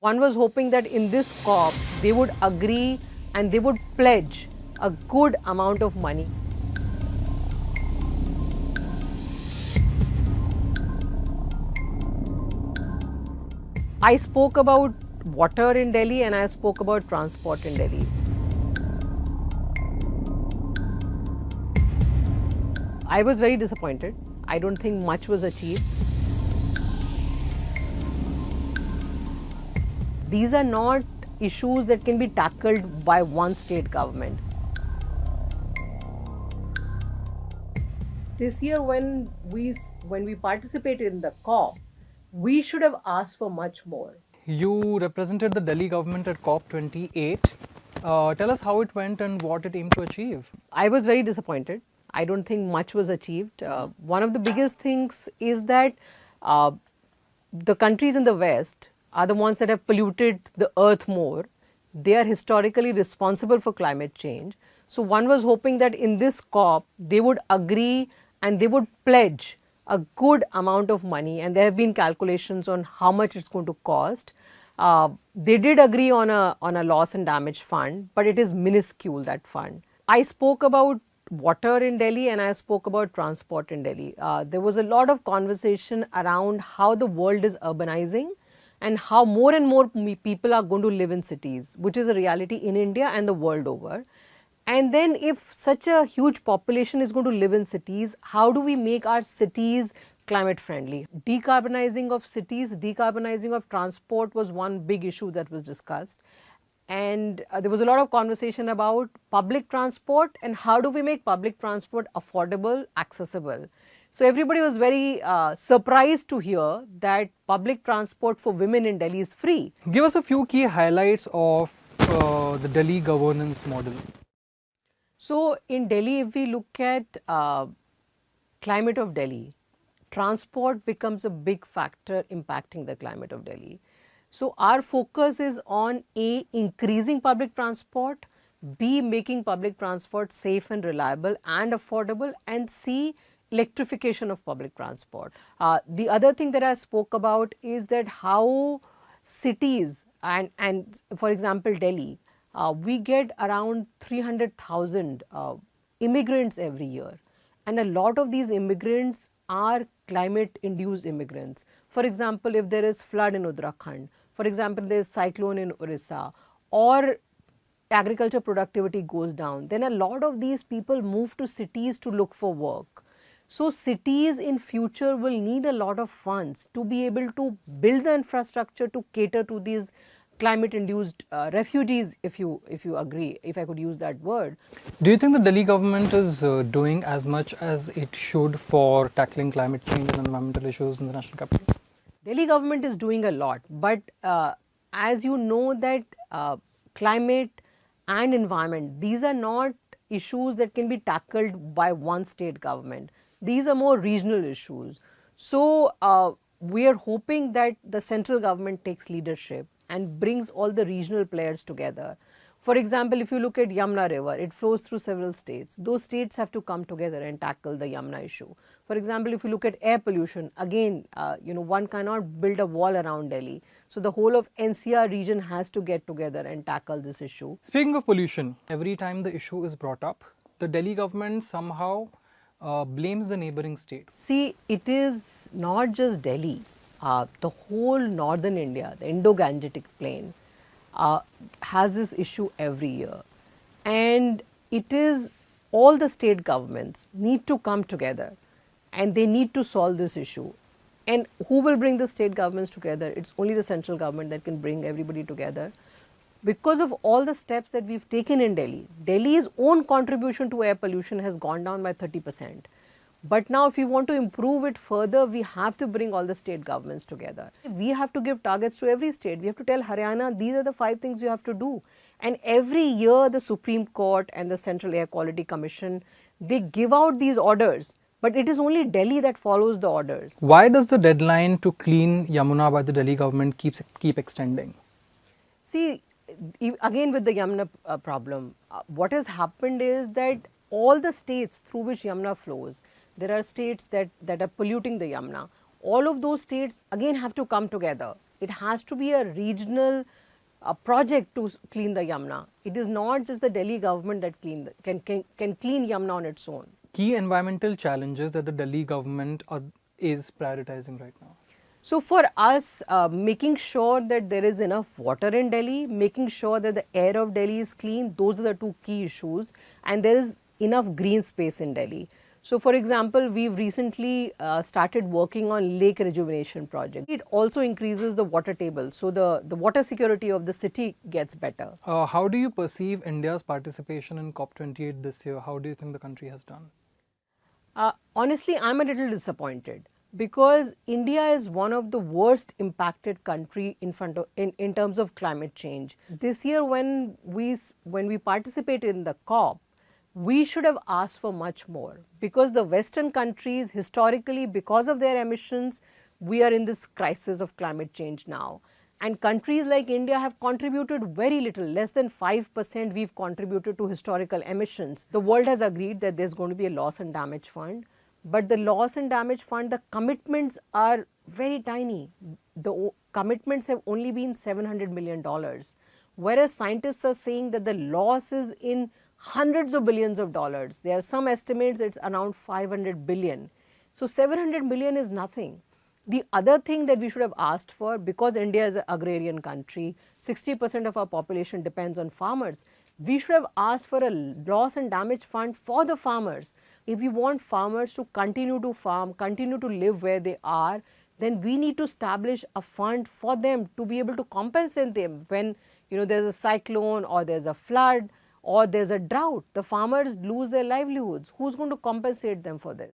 One was hoping that in this COP, they would agree and they would pledge a good amount of money. I spoke about water in Delhi and I spoke about transport in Delhi. I was very disappointed. I don't think much was achieved. These are not issues that can be tackled by one state government. This year, when we participated in the COP, we should have asked for much more. You represented the Delhi government at COP28. Tell us how it went and what it aimed to achieve. I was very disappointed. I don't think much was achieved. One of the biggest things is that the countries in the West are the ones that have polluted the earth more. They are historically responsible for climate change. So one was hoping that in this COP, they would agree and they would pledge a good amount of money, and there have been calculations on how much it's going to cost. They did agree on a loss and damage fund, but it is minuscule, that fund. I spoke about water in Delhi and I spoke about transport in Delhi. There was a lot of conversation around how the world is urbanizing and how more and more people are going to live in cities, which is a reality in India and the world over. And then if such a huge population is going to live in cities, how do we make our cities climate friendly? Decarbonizing of cities, decarbonizing of transport was one big issue that was discussed. And there was a lot of conversation about public transport and how do we make public transport affordable, accessible. So everybody was very surprised to hear that public transport for women in Delhi is free. Give us a few key highlights of the Delhi governance model. So in Delhi, if we look at climate of Delhi, transport becomes a big factor impacting the climate of Delhi. So our focus is on A, increasing public transport, B, making public transport safe and reliable and affordable, and C, electrification of public transport. The other thing that I spoke about is that how cities and for example Delhi, we get around 300,000 immigrants every year, and a lot of these immigrants are climate induced immigrants. For example, if there is flood in Uttarakhand, for example there is cyclone in Orissa, or agriculture productivity goes down, then a lot of these people move to cities to look for work. So cities in future will need a lot of funds to be able to build the infrastructure to cater to these climate induced refugees, if you agree, if I could use that word. Do you think the Delhi government is doing as much as it should for tackling climate change and environmental issues in the national capital? Delhi government is doing a lot, but as you know that climate and environment, these are not issues that can be tackled by one state government. These are more regional issues. So we are hoping that the central government takes leadership and brings all the regional players together. For example, if you look at Yamuna River, it flows through several states. Those states have to come together and tackle the Yamuna issue. For example, if you look at air pollution, again, one cannot build a wall around Delhi. So the whole of NCR region has to get together and tackle this issue. Speaking of pollution, every time the issue is brought up, the Delhi government somehow blames the neighboring state. See, it is not just Delhi. The whole northern India, the Indo-Gangetic plain, has this issue every year. And it is all the state governments need to come together and they need to solve this issue. And who will bring the state governments together? It's only the central government that can bring everybody together. Because of all the steps that we've taken in Delhi, Delhi's own contribution to air pollution has gone down by 30%. But now if we want to improve it further, we have to bring all the state governments together. We have to give targets to every state. We have to tell Haryana, these are the 5 things you have to do. And every year the Supreme Court and the Central Air Quality Commission, they give out these orders. But it is only Delhi that follows the orders. Why does the deadline to clean Yamuna by the Delhi government keep extending? See, again with the Yamuna problem, what has happened is that all the states through which Yamuna flows, there are states that are polluting the Yamuna. All of those states again have to come together. It has to be a regional project to clean the Yamuna. It is not just the Delhi government that can clean Yamuna on its own. Key environmental challenges that the Delhi government is prioritizing right now. So for us, making sure that there is enough water in Delhi, making sure that the air of Delhi is clean, those are the two key issues, and there is enough green space in Delhi. So for example, we've recently started working on lake rejuvenation project. It also increases the water table, so the water security of the city gets better. How do you perceive India's participation in COP28 this year? How do you think the country has done? Honestly, I'm a little disappointed, because India is one of the worst impacted country in terms of climate change. This year, when we participated in the COP, we should have asked for much more, because the Western countries historically, because of their emissions, we are in this crisis of climate change now. And countries like India have contributed very little, less than 5% we've contributed to historical emissions. The world has agreed that there's going to be a loss and damage fund, but the loss and damage fund, the commitments are very tiny. The commitments have only been $700 million, whereas scientists are saying that the loss is in hundreds of billions of dollars. There are some estimates it's around 500 billion. So 700 million is nothing. The other thing that we should have asked for, because India is an agrarian country, 60% of our population depends on farmers, we should have asked for a loss and damage fund for the farmers. If we want farmers to continue to farm, continue to live where they are, then we need to establish a fund for them to be able to compensate them when there's a cyclone or there's a flood or there's a drought. The farmers lose their livelihoods. Who's going to compensate them for this?